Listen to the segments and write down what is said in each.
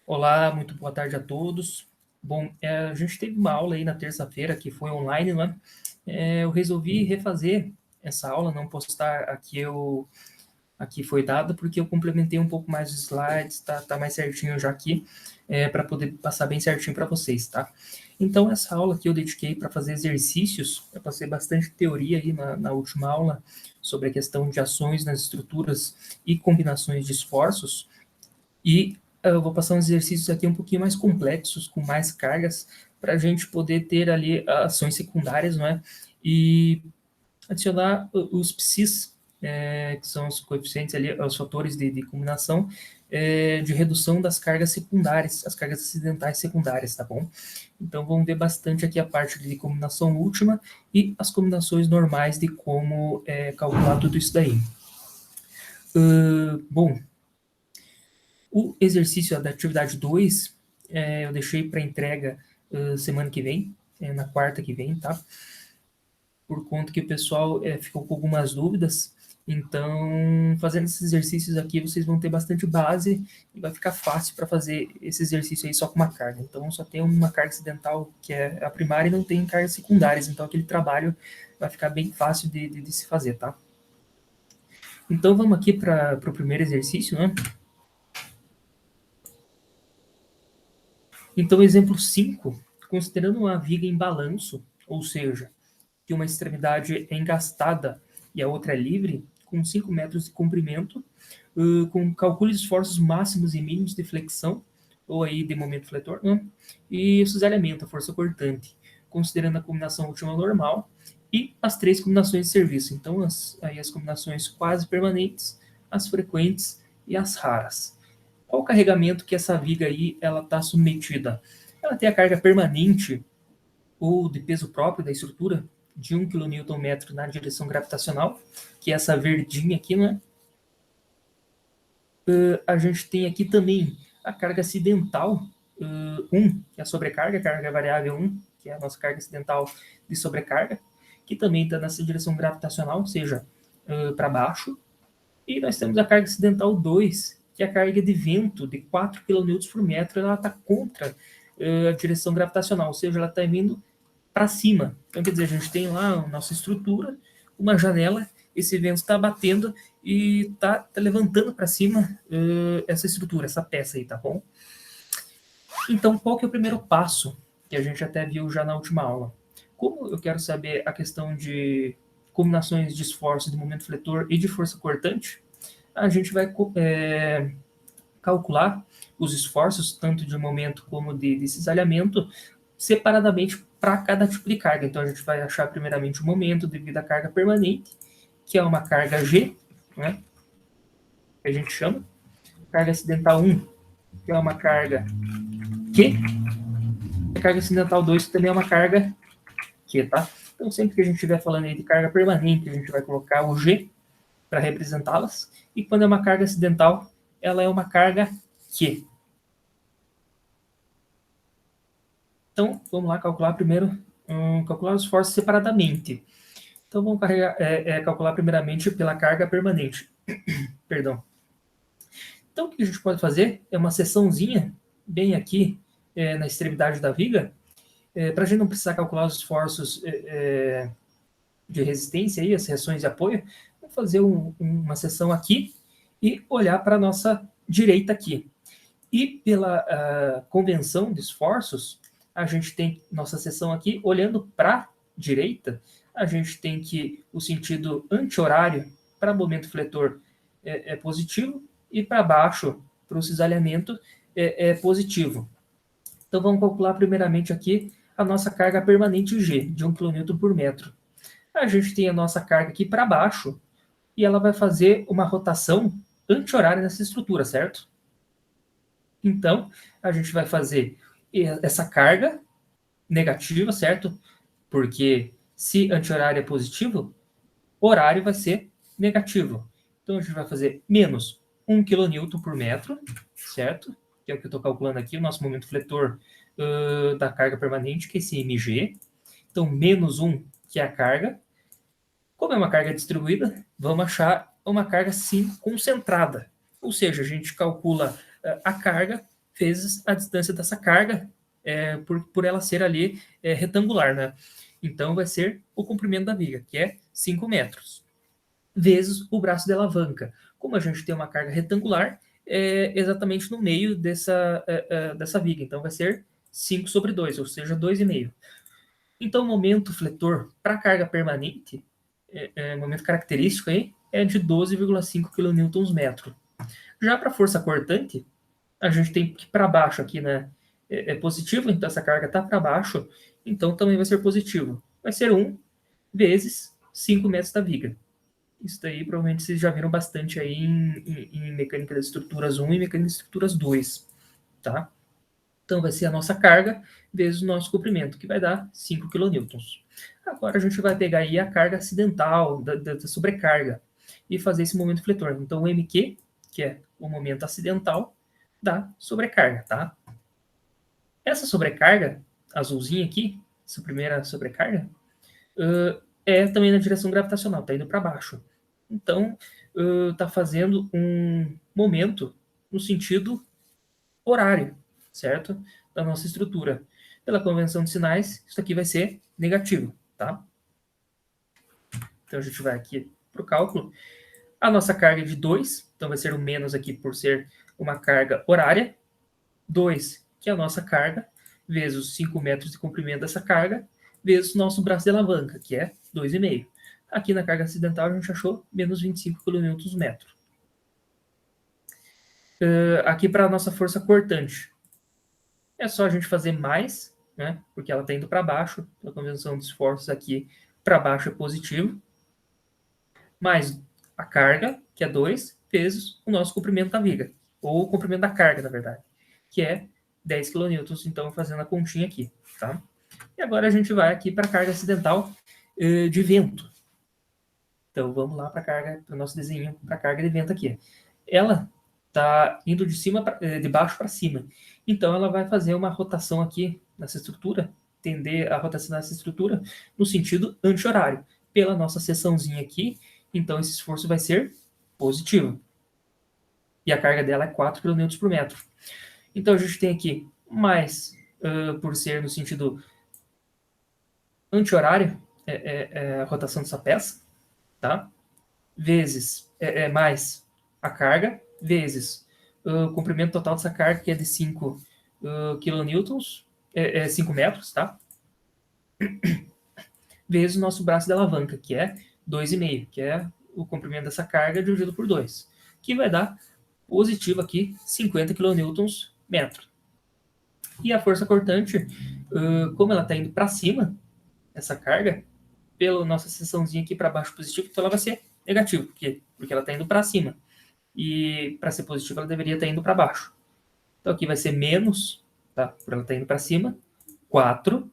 Olá, muito boa tarde a todos. Bom, a gente teve uma aula aí na terça-feira que foi online, né? Eu resolvi refazer essa aula, não postar aqui foi dada, porque eu complementei um pouco mais os slides, tá mais certinho já aqui, para poder passar bem certinho para vocês, tá? Então, essa aula aqui eu dediquei para fazer exercícios, eu passei bastante teoria aí na última aula sobre a questão de ações nas estruturas e combinações de esforços, e eu vou passar uns exercícios aqui um pouquinho mais complexos, com mais cargas, para a gente poder ter ali ações secundárias, não é? E adicionar os psis, que são os coeficientes ali, os fatores de combinação, de redução das cargas secundárias, as cargas acidentais secundárias, tá bom? Então vamos ver bastante aqui a parte de combinação última e as combinações normais de como calcular tudo isso daí. Bom, o exercício da atividade 2, eu deixei para entrega semana que vem, na quarta que vem, tá? Por conta que o pessoal ficou com algumas dúvidas. Então, fazendo esses exercícios aqui, vocês vão ter bastante base e vai ficar fácil para fazer esse exercício aí só com uma carga. Então, só tem uma carga acidental, que é a primária, e não tem cargas secundárias. Então, aquele trabalho vai ficar bem fácil de se fazer, tá? Então, vamos aqui para o primeiro exercício, né? Então, exemplo 5, considerando uma viga em balanço, ou seja, que uma extremidade é engastada e a outra é livre, com 5 metros de comprimento, com cálculo de esforços máximos e mínimos de flexão, ou aí de momento fletor, né? E o cisalhamento, a força cortante, considerando a combinação última normal e as 3 combinações de serviço. Então, aí as combinações quase permanentes, as frequentes e as raras. Qual o carregamento que essa viga aí ela está submetida? Ela tem a carga permanente ou de peso próprio da estrutura de 1 kNm na direção gravitacional, que é essa verdinha aqui, né? A gente tem aqui também a carga acidental 1, que é a sobrecarga, a carga variável 1, que é a nossa carga acidental de sobrecarga, que também está nessa direção gravitacional, ou seja, para baixo. E nós temos a carga acidental 2, que é a carga de vento de 4 kN por metro, ela está contra a direção gravitacional, ou seja, ela está vindo para cima. Então, quer dizer, a gente tem lá a nossa estrutura, uma janela, esse vento está batendo e está levantando para cima essa estrutura, essa peça aí, tá bom? Então, qual que é o primeiro passo que a gente até viu já na última aula? Como eu quero saber a questão de combinações de esforço de momento fletor e de força cortante, a gente vai calcular os esforços, tanto de momento como de cisalhamento, separadamente para cada tipo de carga. Então, a gente vai achar primeiramente o momento devido à carga permanente, que é uma carga G, né, que a gente chama. Carga acidental 1, que é uma carga Q. A carga acidental 2, que também é uma carga Q, tá? Então, sempre que a gente estiver falando aí de carga permanente, a gente vai colocar o G para representá-las. E quando é uma carga acidental, ela é uma carga Q. Então, vamos lá calcular primeiro, calcular os esforços separadamente. Então, vamos calcular primeiramente pela carga permanente. Perdão. Então, o que a gente pode fazer é uma seçãozinha, bem aqui na extremidade da viga, para a gente não precisar calcular os esforços de resistência, aí, as reações de apoio, vamos fazer uma seção aqui e olhar para a nossa direita aqui. E pela convenção de esforços, a gente tem nossa seção aqui, olhando para a direita, a gente tem que o sentido anti-horário para momento fletor é positivo e para baixo, para o cisalhamento, é positivo. Então vamos calcular primeiramente aqui a nossa carga permanente G, de 1 kN por metro. A gente tem a nossa carga aqui para baixo e ela vai fazer uma rotação anti-horária nessa estrutura, certo? Então, a gente vai fazer essa carga negativa, certo? Porque se anti-horário é positivo, horário vai ser negativo. Então, a gente vai fazer menos 1 kN por metro, certo? Que é o que eu estou calculando aqui, o nosso momento fletor da carga permanente, que é esse mg. Então, menos 1, que é a carga. Como é uma carga distribuída, vamos achar uma carga, sim, concentrada. Ou seja, a gente calcula a carga vezes a distância dessa carga, por ela ser ali retangular, né? Então, vai ser o comprimento da viga, que é 5 metros, vezes o braço de alavanca. Como a gente tem uma carga retangular, exatamente no meio dessa viga. Então, vai ser 5 sobre 2, ou seja, 2,5. Então, o momento fletor para carga permanente, momento característico aí, é de 12,5 kNm. Já para força cortante, a gente tem que para baixo aqui, né? É positivo, então essa carga está para baixo, então também vai ser positivo. Vai ser 1 vezes 5 metros da viga. Isso daí provavelmente vocês já viram bastante aí em mecânica das estruturas 1 e mecânica das estruturas 2, tá? Então vai ser a nossa carga vezes o nosso comprimento, que vai dar 5 kN. Agora a gente vai pegar aí a carga acidental, da sobrecarga, e fazer esse momento fletor. Então o MQ, que é o momento acidental, da sobrecarga, tá? Essa sobrecarga, azulzinha aqui, essa primeira sobrecarga, é também na direção gravitacional, está indo para baixo. Então, está fazendo um momento no sentido horário, certo? Da nossa estrutura. Pela convenção de sinais, isso aqui vai ser negativo, tá? Então, a gente vai aqui para o cálculo. A nossa carga é de 2, então vai ser o menos aqui por ser uma carga horária. 2, que é a nossa carga, vezes os 5 metros de comprimento dessa carga, vezes o nosso braço de alavanca, que é 2,5. Aqui na carga acidental a gente achou menos 25 kN. Aqui para a nossa força cortante, é só a gente fazer mais, né? Porque ela está indo para baixo, a convenção dos esforços aqui para baixo é positivo, mais a carga, que é 2, vezes o nosso comprimento da viga, ou o comprimento da carga, na verdade, que é 10 kN, então fazendo a continha aqui, tá? E agora a gente vai aqui para a carga acidental de vento. Então vamos lá para a carga, para o nosso desenho, para a carga de vento aqui. Ela está indo de baixo para cima. Então ela vai fazer uma rotação aqui nessa estrutura, tender a rotação nessa estrutura no sentido anti-horário. Pela nossa seçãozinha aqui, então esse esforço vai ser positivo. E a carga dela é 4 kN por metro. Então a gente tem aqui mais, por ser no sentido anti-horário, a rotação dessa peça, tá? Vezes mais a carga, vezes o comprimento total dessa carga, que é de 5 kilonewtons, 5 metros, tá? Vezes o nosso braço de alavanca, que é 2,5, que é o comprimento dessa carga dividido por 2, que vai dar positivo aqui 50 kilonewtons metro. E a força cortante, como ela está indo para cima, essa carga, pela nossa seçãozinha aqui para baixo positivo, então ela vai ser negativa. Por quê? Porque ela está indo para cima. E para ser positiva, ela deveria estar indo para baixo. Então aqui vai ser menos, tá? Por ela estar indo para cima, 4,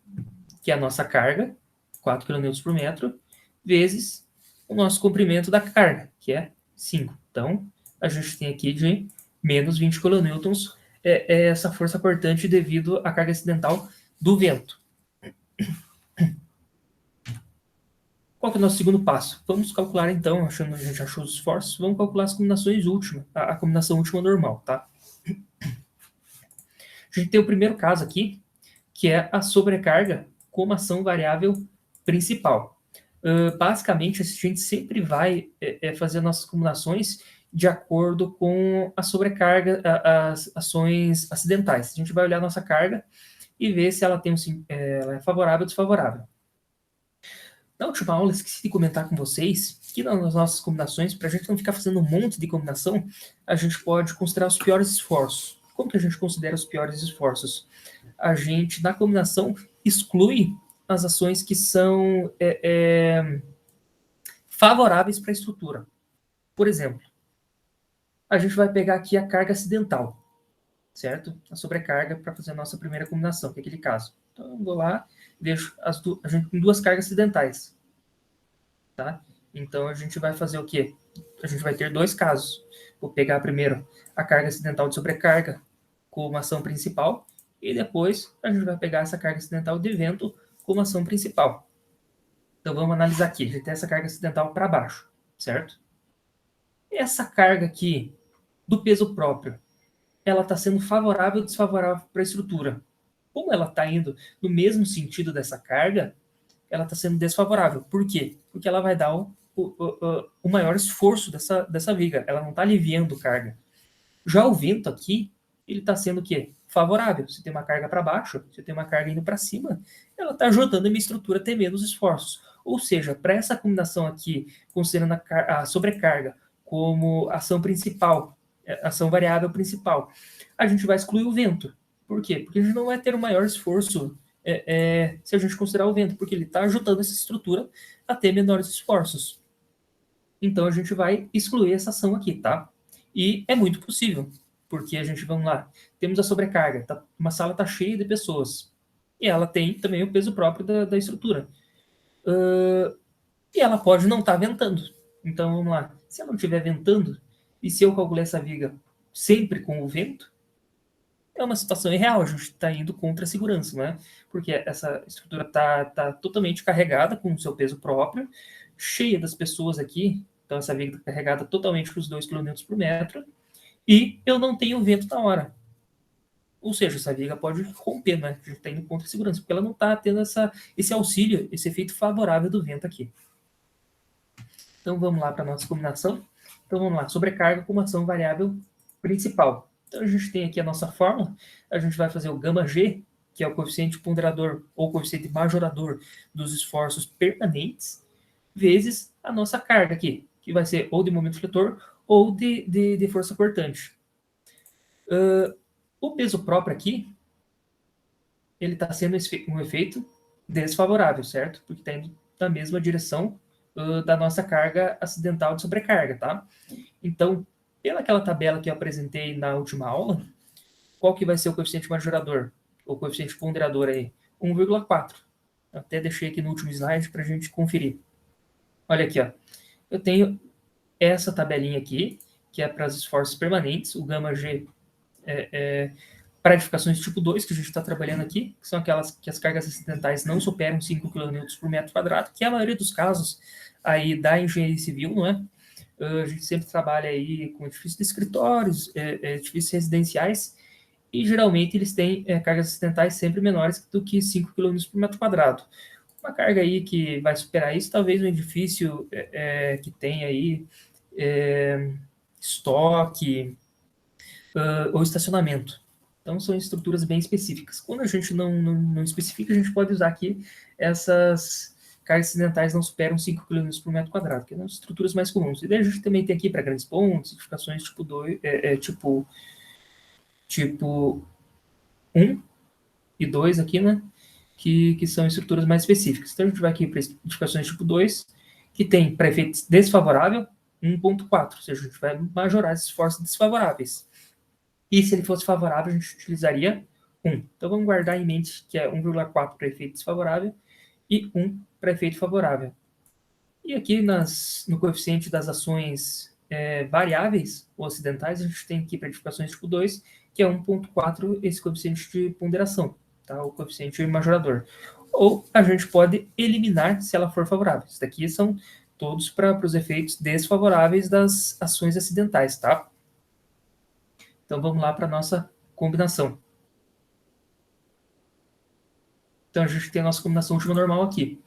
que é a nossa carga, 4 kN por metro, vezes o nosso comprimento da carga, que é 5. Então, a gente tem aqui de menos 20 kN essa força cortante devido à carga acidental do vento. Qual que é o nosso segundo passo? Vamos calcular, então, a gente achou os esforços, vamos calcular as combinações últimas, a combinação última normal, tá? A gente tem o primeiro caso aqui, que é a sobrecarga como ação variável principal. Basicamente, a gente sempre vai fazer nossas combinações de acordo com a sobrecarga, as ações acidentais. A gente vai olhar a nossa carga e ver se ela ela é favorável ou desfavorável. Na última aula, esqueci de comentar com vocês que nas nossas combinações, para a gente não ficar fazendo um monte de combinação, a gente pode considerar os piores esforços. Como que a gente considera os piores esforços? A gente, na combinação, exclui as ações que são favoráveis para a estrutura. Por exemplo, a gente vai pegar aqui a carga acidental, certo? A sobrecarga para fazer a nossa primeira combinação, que é aquele caso. Então, eu vou lá, vejo a gente tem duas cargas acidentais, tá? Então, a gente vai fazer o quê? A gente vai ter dois casos. Vou pegar primeiro a carga acidental de sobrecarga como ação principal e depois a gente vai pegar essa carga acidental de vento como ação principal. Então, vamos analisar aqui. A gente tem essa carga acidental para baixo, certo? Essa carga aqui do peso próprio, ela está sendo favorável ou desfavorável para a estrutura. Como ela está indo no mesmo sentido dessa carga, ela está sendo desfavorável. Por quê? Porque ela vai dar o maior esforço dessa viga. Ela não está aliviando carga. Já o vento aqui, ele está sendo o quê? Favorável. Se tem uma carga para baixo, se tem uma carga indo para cima, ela está ajudando a minha estrutura a ter menos esforços. Ou seja, para essa combinação aqui, considerando a sobrecarga como ação principal, ação variável principal, a gente vai excluir o vento. Por quê? Porque a gente não vai ter o maior esforço se a gente considerar o vento, porque ele está ajudando essa estrutura a ter menores esforços. Então a gente vai excluir essa ação aqui, tá? E é muito possível, porque a gente, vamos lá, temos a sobrecarga, tá? Uma sala está cheia de pessoas, e ela tem também o peso próprio da estrutura. E ela pode não estar ventando. Então vamos lá, se ela não estiver ventando, e se eu calcular essa viga sempre com o vento, é uma situação irreal, a gente está indo contra a segurança, né? Porque essa estrutura tá totalmente carregada com o seu peso próprio, cheia das pessoas aqui, então essa viga está carregada totalmente com os 2 km por metro, e eu não tenho vento na hora. Ou seja, essa viga pode romper, né? A gente está indo contra a segurança, porque ela não está tendo esse auxílio, esse efeito favorável do vento aqui. Então vamos lá para a nossa combinação. Então vamos lá, sobrecarga como ação variável principal. Então a gente tem aqui a nossa fórmula, a gente vai fazer o gama G, que é o coeficiente ponderador ou coeficiente majorador dos esforços permanentes, vezes a nossa carga aqui, que vai ser ou de momento fletor ou de força cortante. O peso próprio aqui, ele está sendo um efeito desfavorável, certo? Porque está indo na mesma direção da nossa carga acidental de sobrecarga, tá? Então, pelaquela tabela que eu apresentei na última aula, qual que vai ser o coeficiente majorador? O coeficiente ponderador aí? 1,4. Até deixei aqui no último slide para a gente conferir. Olha aqui, ó. Eu tenho essa tabelinha aqui, que é para os esforços permanentes, o gama G para edificações tipo 2, que a gente está trabalhando aqui, que são aquelas que as cargas acidentais não superam 5 kN por metro quadrado, que é a maioria dos casos aí da engenharia civil, não é? A gente sempre trabalha aí com edifícios de escritórios, edifícios residenciais, e geralmente eles têm cargas acidentais sempre menores do que 5 kN por metro quadrado. Uma carga aí que vai superar isso, talvez um edifício que tem aí estoque ou estacionamento. Então, são estruturas bem específicas. Quando a gente não especifica, a gente pode usar aqui essas cargas acidentais não superam 5 kN por metro quadrado, que são as estruturas mais comuns. E daí a gente também tem aqui para grandes pontes, edificações tipo 2, tipo 1 e 2 aqui, né? Que são estruturas mais específicas. Então, a gente vai aqui para edificações tipo 2, que tem para efeitos desfavorável, 1,4, ou seja, a gente vai majorar esses esforços desfavoráveis. E se ele fosse favorável, a gente utilizaria 1. Então vamos guardar em mente que é 1,4 para efeito desfavorável e 1 para efeito favorável. E aqui no coeficiente das ações variáveis ou acidentais, a gente tem aqui para edificações tipo 2, que é 1,4 esse coeficiente de ponderação, tá? O coeficiente majorador. Ou a gente pode eliminar se ela for favorável. Isso daqui são todos para os efeitos desfavoráveis das ações acidentais, tá? Então vamos lá para a nossa combinação. Então a gente tem a nossa combinação última normal aqui.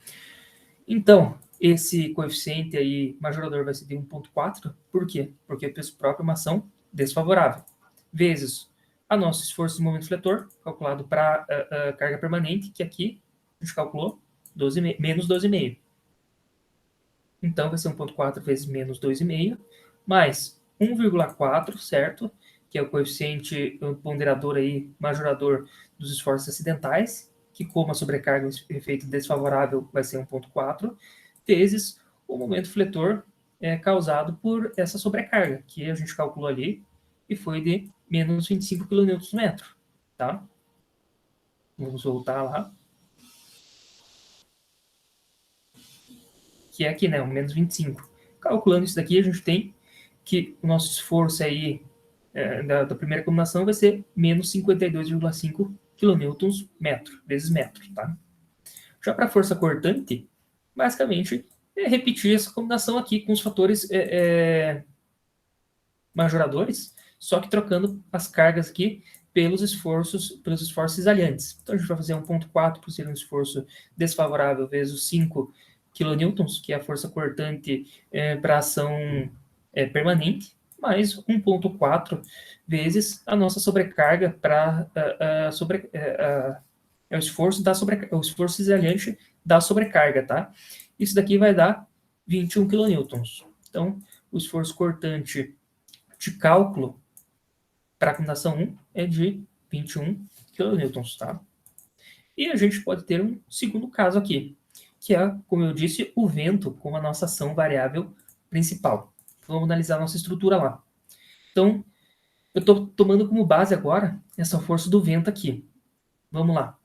Então, esse coeficiente aí majorador vai ser de 1,4. Por quê? Porque o peso próprio é uma ação desfavorável. Vezes a nosso esforço de momento fletor, calculado para a carga permanente, que aqui a gente calculou menos 12,5. Então vai ser 1,4 vezes menos 2,5, mais 1,4, certo? Que é o coeficiente ponderador aí, majorador dos esforços acidentais, que como a sobrecarga efeito desfavorável vai ser 1,4, vezes o momento fletor causado por essa sobrecarga, que a gente calculou ali, e foi de menos 25 kN/m, tá? Vamos voltar lá. Que é aqui, né, o menos 25. Calculando isso daqui, a gente tem que o nosso esforço aí da primeira combinação vai ser menos 52,5 kN vezes metro, tá? Já para a força cortante, basicamente é repetir essa combinação aqui com os fatores majoradores, só que trocando as cargas aqui pelos esforços isaliantes. Então, a gente vai fazer 1,4 por ser um esforço desfavorável vezes 5 kN, que é a força cortante para ação permanente, mais 1,4 vezes a nossa sobrecarga para o esforço o esforço isaliante da sobrecarga, tá? Isso daqui vai dar 21 kN. Então, o esforço cortante de cálculo para a combinação 1 é de 21 kN, tá? E a gente pode ter um segundo caso aqui, que é, como eu disse, o vento como a nossa ação variável principal. Vamos analisar a nossa estrutura lá. Então, eu estou tomando como base agora essa força do vento aqui. Vamos lá.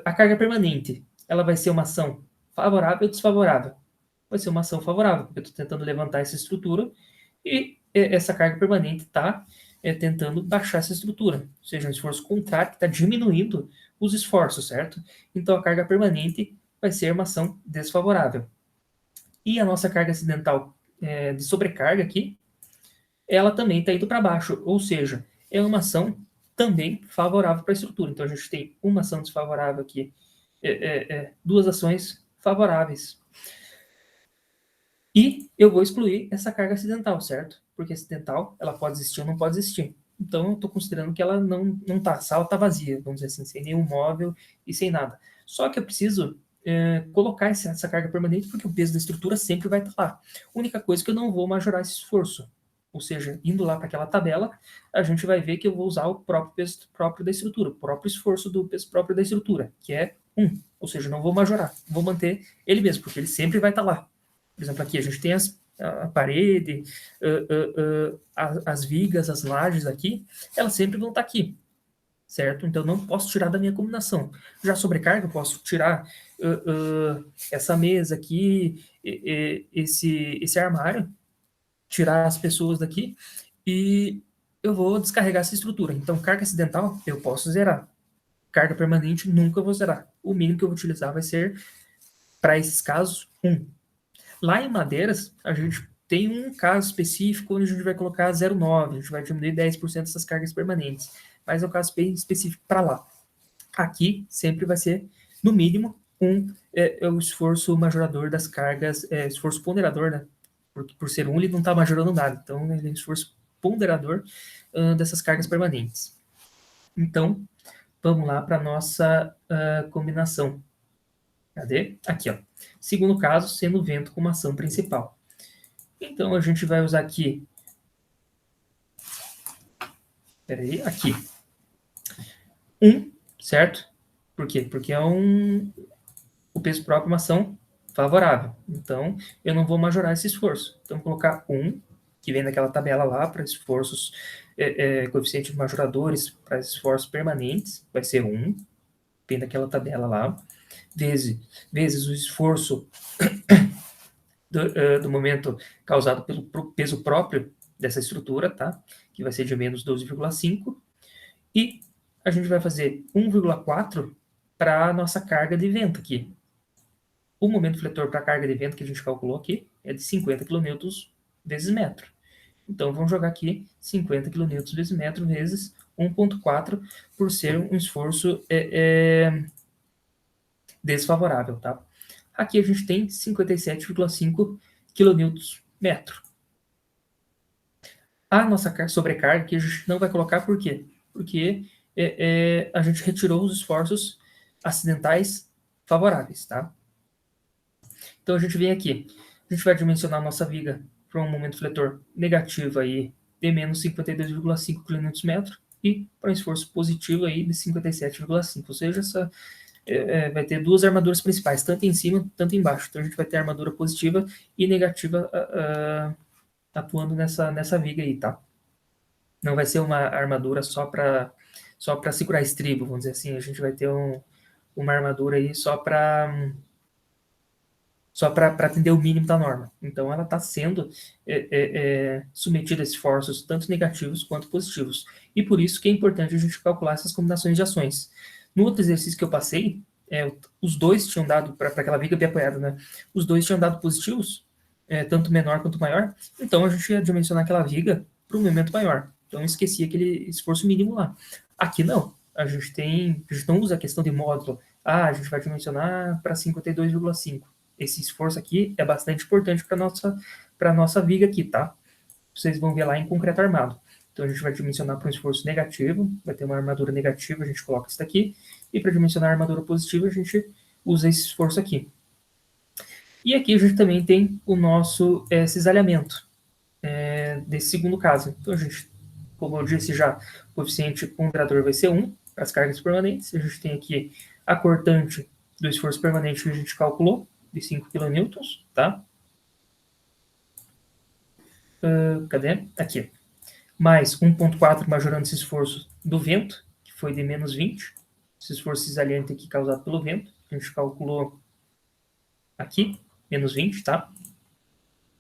A carga permanente, ela vai ser uma ação favorável ou desfavorável? Vai ser uma ação favorável, porque eu estou tentando levantar essa estrutura e essa carga permanente está tentando baixar essa estrutura, ou seja, um esforço contrário que está diminuindo os esforços, certo? Então, a carga permanente vai ser uma ação desfavorável. E a nossa carga acidental de sobrecarga aqui, ela também está indo para baixo, ou seja, é uma ação também favorável para a estrutura. Então, a gente tem uma ação desfavorável aqui, duas ações favoráveis. E eu vou excluir essa carga acidental, certo? Porque acidental, ela pode existir ou não pode existir. Então, eu estou considerando que ela não está, a sala está vazia, vamos dizer assim, sem nenhum móvel e sem nada. Só que eu preciso colocar essa carga permanente, porque o peso da estrutura sempre vai estar lá. A única coisa é que eu não vou majorar esse esforço. Ou seja, indo lá para aquela tabela, a gente vai ver que eu vou usar o próprio peso próprio da estrutura, o próprio esforço do peso próprio da estrutura, que é 1. Ou seja, não vou majorar, vou manter ele mesmo, porque ele sempre vai estar lá. Por exemplo, aqui a gente tem a parede, as vigas, as lajes aqui, elas sempre vão estar aqui, certo? Então, não posso tirar da minha combinação. Já sobrecarga, eu posso tirar essa mesa aqui, esse armário, tirar as pessoas daqui e eu vou descarregar essa estrutura. Então, carga acidental, eu posso zerar. Carga permanente, nunca vou zerar. O mínimo que eu vou utilizar vai ser, para esses casos, 1. Lá em madeiras, a gente tem um caso específico onde a gente vai colocar 0,9, a gente vai diminuir 10% dessas cargas permanentes, mas é um caso bem específico para lá. Aqui sempre vai ser, no mínimo, o esforço majorador das cargas, esforço ponderador, né? Porque por ser 1, ele não está majorando nada, então ele é um esforço ponderador dessas cargas permanentes. Então, vamos lá para a nossa combinação. Cadê? Aqui, ó. Segundo caso, sendo o vento como ação principal. Então, a gente vai usar aqui... Peraí, aqui. 1, certo? Por quê? Porque o peso próprio é uma ação favorável. Então, eu não vou majorar esse esforço. Então, vou colocar 1, que vem daquela tabela lá, para esforços, coeficientes majoradores para esforços permanentes, vai ser 1, vem daquela tabela lá, vezes o esforço do momento causado pelo peso próprio dessa estrutura, tá? Que vai ser de menos 12,5. E a gente vai fazer 1,4 para a nossa carga de vento aqui. O momento fletor para a carga de vento que a gente calculou aqui é de 50 kN vezes metro. Então, vamos jogar aqui 50 kN vezes metro vezes 1,4 por ser um esforço desfavorável, tá? Aqui a gente tem 57,5 kN metro. A nossa sobrecarga que a gente não vai colocar, por quê? Porque a gente retirou os esforços acidentais favoráveis, tá? Então, a gente vem aqui, a gente vai dimensionar a nossa viga para um momento fletor negativo aí de menos 52,5 kN metro e para um esforço positivo aí de 57,5, ou seja, vai ter duas armaduras principais, tanto em cima, tanto embaixo. Então, a gente vai ter armadura positiva e negativa atuando nessa viga aí, tá? Não vai ser uma armadura só para segurar estribo, vamos dizer assim. A gente vai ter uma armadura aí só para atender o mínimo da norma. Então, ela está sendo submetida a esforços tanto negativos quanto positivos. E por isso que é importante a gente calcular essas combinações de ações. No outro exercício que eu passei, os dois tinham dado, para aquela viga bem apoiada, né? Os dois tinham dado positivos, tanto menor quanto maior. Então, a gente ia dimensionar aquela viga para um momento maior. Então, esqueci aquele esforço mínimo lá. Aqui não. A gente não usa a questão de módulo. A gente vai dimensionar para 52,5. Esse esforço aqui é bastante importante para a nossa viga aqui, tá? Vocês vão ver lá em concreto armado. Então, a gente vai dimensionar para um esforço negativo, vai ter uma armadura negativa, a gente coloca isso daqui, e para dimensionar a armadura positiva, a gente usa esse esforço aqui. E aqui a gente também tem o nosso cisalhamento desse segundo caso. Então, a gente, como eu disse já, o coeficiente ponderador vai ser 1 para as cargas permanentes. A gente tem aqui a cortante do esforço permanente que a gente calculou, de 5 kN, tá? Cadê? Aqui. Mais 1,4 majorando esse esforço do vento, que foi de menos 20. Esse esforço cisalhante aqui causado pelo vento, a gente calculou aqui, menos 20, tá?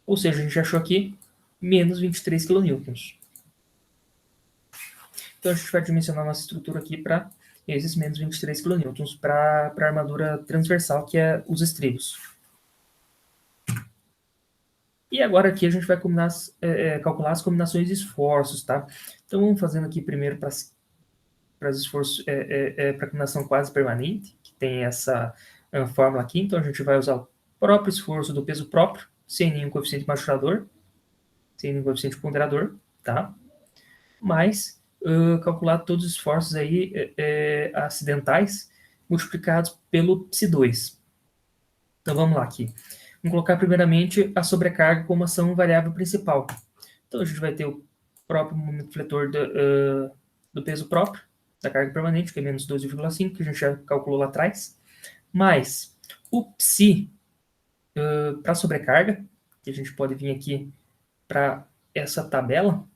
Ou seja, a gente achou aqui menos 23 kN. Então, a gente vai dimensionar nossa estrutura aqui para esses menos 23 kN, para a armadura transversal, que é os estribos. E agora aqui a gente vai calcular as combinações de esforços, tá? Então, vamos fazendo aqui primeiro para esforços, para a combinação quase permanente, que tem essa fórmula aqui. Então, a gente vai usar o próprio esforço do peso próprio, sem nenhum coeficiente machucador, sem nenhum coeficiente ponderador, tá? Mais calcular todos os esforços aí acidentais multiplicados pelo Psi2. Então, vamos lá aqui. Vamos colocar primeiramente a sobrecarga como ação variável principal. Então, a gente vai ter o próprio momento fletor do peso próprio, da carga permanente, que é menos 12,5, que a gente já calculou lá atrás, mais o Psi para sobrecarga, que a gente pode vir aqui para essa tabela.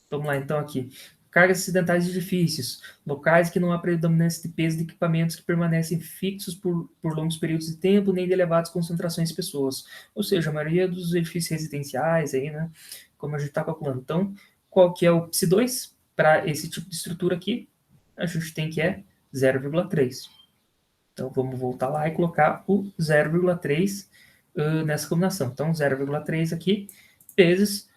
Vamos lá, então, aqui. Cargas acidentais de edifícios, locais que não há predominância de peso de equipamentos que permanecem fixos por longos períodos de tempo, nem de elevadas concentrações de pessoas. Ou seja, a maioria dos edifícios residenciais, aí, né, como a gente está calculando. Então, qual que é o Psi2 para esse tipo de estrutura aqui? A gente tem que é 0,3. Então, vamos voltar lá e colocar o 0,3 nessa combinação. Então, 0,3 aqui, vezes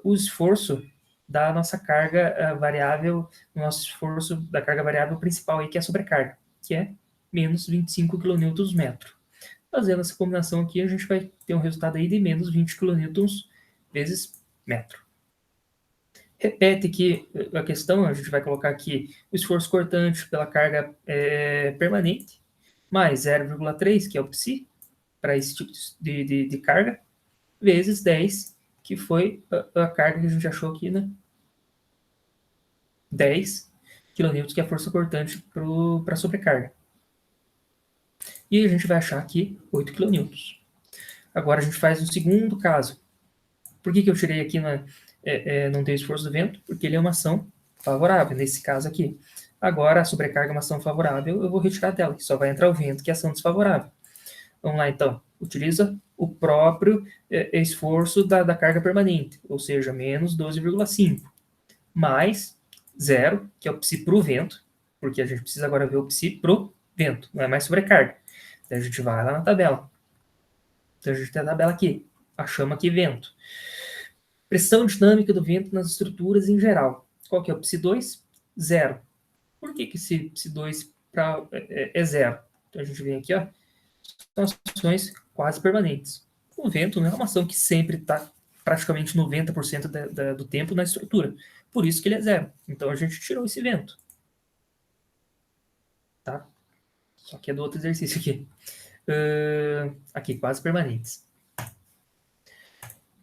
o esforço da nossa carga variável, nosso esforço da carga variável principal aí, que é a sobrecarga, que é menos 25 kN metro. Fazendo essa combinação aqui, a gente vai ter um resultado aí de menos 20 kN vezes metro. Repete aqui a questão, a gente vai colocar aqui o esforço cortante pela carga permanente, mais 0,3, que é o Psi, para esse tipo de carga, vezes 10, que foi a carga que a gente achou aqui, né? 10 kN, que é a força cortante para a sobrecarga. E a gente vai achar aqui 8 kN. Agora a gente faz o segundo caso. Por que eu tirei aqui não tem esforço do vento? Porque ele é uma ação favorável, nesse caso aqui. Agora, a sobrecarga é uma ação favorável, eu vou retirar dela, que só vai entrar o vento, que é ação desfavorável. Vamos lá, então. Utiliza o próprio esforço da carga permanente, ou seja, menos 12,5, mais 0, que é o Psi para o vento, porque a gente precisa agora ver o Psi para o vento, não é mais sobrecarga. Então, a gente vai lá na tabela. Então, a gente tem a tabela aqui. Achamos aqui vento. Pressão dinâmica do vento nas estruturas em geral. Qual que é o Psi2? 0. Por que esse Psi2 é 0? Então, a gente vem aqui, ó. São ações quase permanentes. O vento não é uma ação que sempre está praticamente 90% do tempo na estrutura. Por isso que ele é 0. Então, a gente tirou esse vento. Tá? Só que é do outro exercício aqui. Aqui, quase permanentes.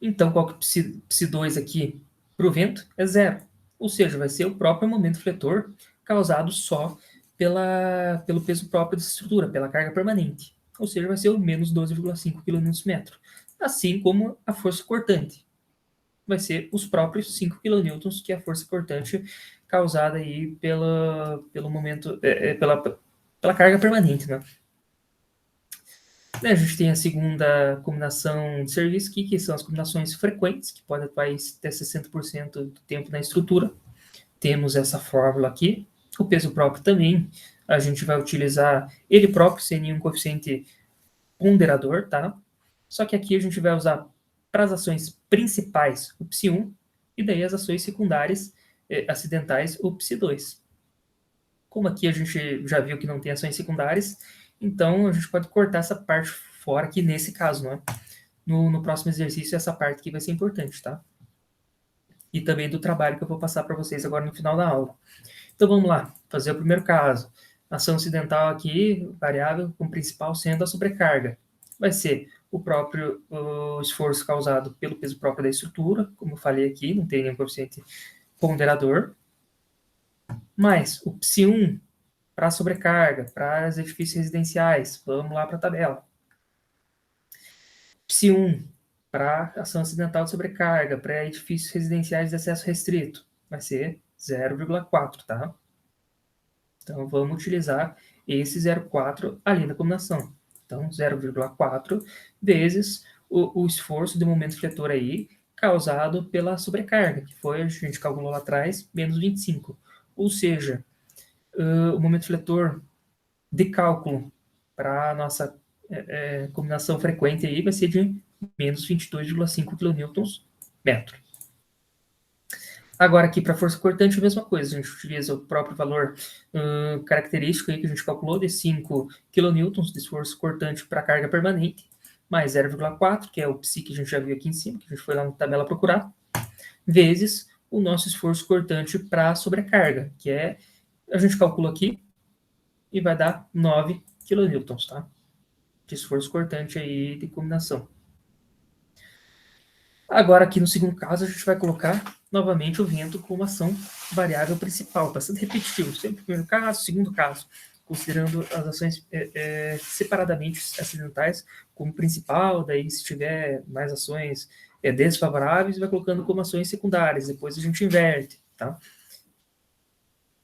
Então, qual que é o Psi2 aqui para o vento? É 0. Ou seja, vai ser o próprio momento fletor causado só pelo peso próprio dessa estrutura, pela carga permanente. Ou seja, vai ser o menos 12,5 kN. Assim como a força cortante. Vai ser os próprios 5 kN, que é a força cortante causada aí pelo momento, pela carga permanente, né? A gente tem a segunda combinação de serviço aqui, que são as combinações frequentes, que podem atuar até 60% do tempo na estrutura. Temos essa fórmula aqui. O peso próprio também, a gente vai utilizar ele próprio, sem nenhum coeficiente ponderador, tá? Só que aqui a gente vai usar para as ações principais o Psi1 e daí as ações secundárias acidentais, o psi2. Como aqui a gente já viu que não tem ações secundárias, então a gente pode cortar essa parte fora aqui nesse caso, não é? No próximo exercício, essa parte aqui vai ser importante, tá? E também do trabalho que eu vou passar para vocês agora no final da aula. Então vamos lá, fazer o primeiro caso. Ação acidental aqui, variável com principal sendo a sobrecarga. Vai ser o esforço causado pelo peso próprio da estrutura, como eu falei aqui, não tem nenhum coeficiente ponderador, mais o psi1 para sobrecarga, para os edifícios residenciais. Vamos lá para a tabela. Psi1 para ação acidental de sobrecarga, para edifícios residenciais de acesso restrito. Vai ser 0,4, tá? Então, vamos utilizar esse 0,4 ali na combinação. Então, 0,4 vezes o esforço de momento fletor aí causado pela sobrecarga, que foi, a gente calculou lá atrás, menos 25. Ou seja, o momento fletor de cálculo para a nossa combinação frequente aí vai ser de menos 22,5 kNm. Agora, aqui para a força cortante, a mesma coisa. A gente utiliza o próprio valor característico aí que a gente calculou de 5 kN de esforço cortante para carga permanente, mais 0,4, que é o psi que a gente já viu aqui em cima, que a gente foi lá na tabela procurar, vezes o nosso esforço cortante para sobrecarga, que é, a gente calcula aqui e vai dar 9 kN, tá? De esforço cortante aí de combinação. Agora, aqui no segundo caso, a gente vai colocar novamente o vento como ação variável principal, bastante repetitivo, sempre primeiro caso, segundo caso, considerando as ações separadamente acidentais como principal, daí se tiver mais ações desfavoráveis, vai colocando como ações secundárias, depois a gente inverte, tá?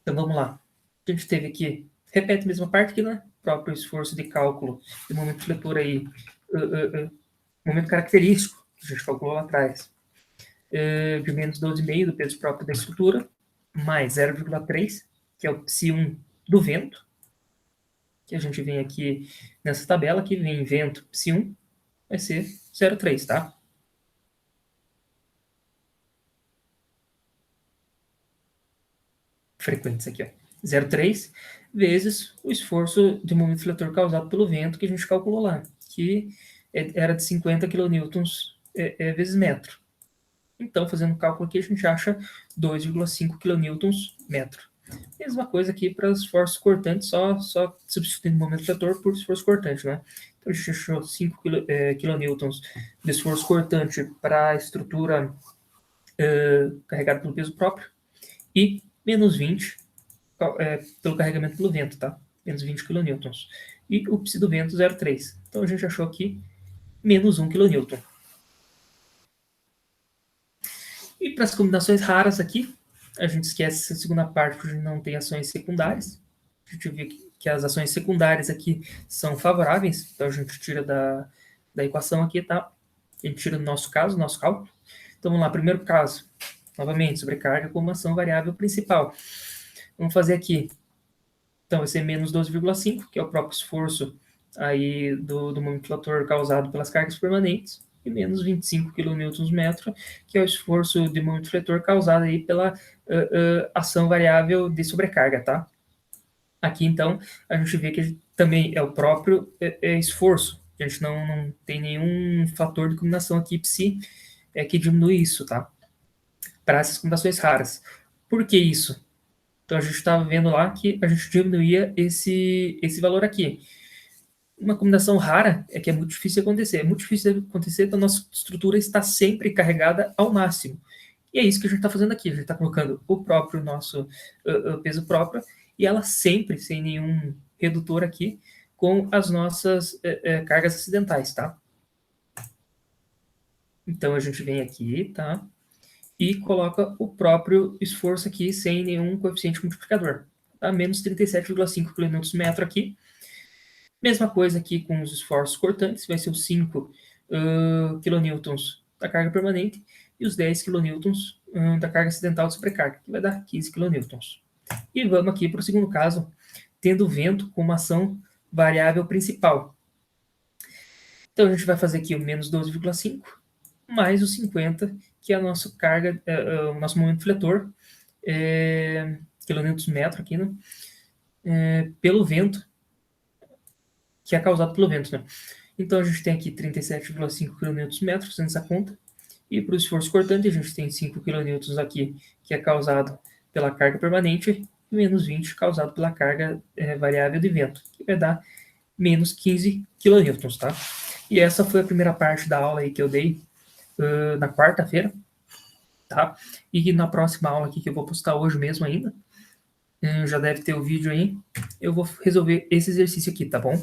Então vamos lá. A gente teve aqui, repete a mesma parte que no próprio esforço de cálculo de momento fletor aí, momento característico, que a gente calculou lá atrás, de menos 12,5 do peso próprio da estrutura, mais 0,3, que é o psi1 do vento, que a gente vem aqui nessa tabela, que vem vento psi1, vai ser 0,3, tá? Frequentes aqui, ó. 0,3 vezes o esforço de momento fletor causado pelo vento que a gente calculou lá, que era de 50 kN vezes metro. Então, fazendo o cálculo aqui, a gente acha 2,5 kN metro. Mesma coisa aqui para os esforços cortantes, só substituindo o momento fletor por esforço cortante, né? Então, a gente achou 5 kN de esforço cortante para a estrutura carregada pelo peso próprio e menos 20 pelo carregamento pelo vento, tá? Menos 20 kN. E o psi do vento 0,3. Então, a gente achou aqui menos 1 kN. E para as combinações raras aqui, a gente esquece essa segunda parte, porque a gente não tem ações secundárias. A gente viu que as ações secundárias aqui são favoráveis, então a gente tira da equação aqui, tá? A gente tira do nosso caso, nosso cálculo. Então vamos lá, primeiro caso, novamente, sobrecarga como ação variável principal. Vamos fazer aqui, então vai ser menos 12,5, que é o próprio esforço aí do momento fletor causado pelas cargas permanentes, e menos 25 kN/metro, que é o esforço de momento fletor causado aí pela ação variável de sobrecarga, tá? Aqui, então, a gente vê que também é o próprio esforço. A gente não tem nenhum fator de combinação aqui, psi, que diminui isso, tá? Para essas combinações raras. Por que isso? Então, a gente estava vendo lá que a gente diminuía esse valor aqui. Uma combinação rara é que é muito difícil acontecer. É muito difícil acontecer, então a nossa estrutura está sempre carregada ao máximo. E é isso que a gente está fazendo aqui. A gente está colocando o próprio nosso peso próprio e ela sempre, sem nenhum redutor aqui, com as nossas cargas acidentais, tá? Então a gente vem aqui, tá? E coloca o próprio esforço aqui sem nenhum coeficiente multiplicador. Tá? Menos 37,5 kN/metro aqui. Mesma coisa aqui com os esforços cortantes, vai ser os 5 kN da carga permanente e os 10 kN da carga acidental de sobrecarga, que vai dar 15 kN. E vamos aqui para o segundo caso, tendo o vento como ação variável principal. Então a gente vai fazer aqui o menos 12,5 mais os 50, que é a nossa carga, o nosso momento fletor, kN/metro aqui, né? Pelo vento, que é causado pelo vento, né? Então a gente tem aqui 37,5 kN/metro nessa conta. E para o esforço cortante, a gente tem 5 kN aqui, que é causado pela carga permanente, e menos 20 causado pela carga variável de vento, que vai dar menos 15 kN, tá? E essa foi a primeira parte da aula aí que eu dei na quarta-feira, tá? E na próxima aula aqui, que eu vou postar hoje mesmo ainda, já deve ter o vídeo aí, eu vou resolver esse exercício aqui, tá bom?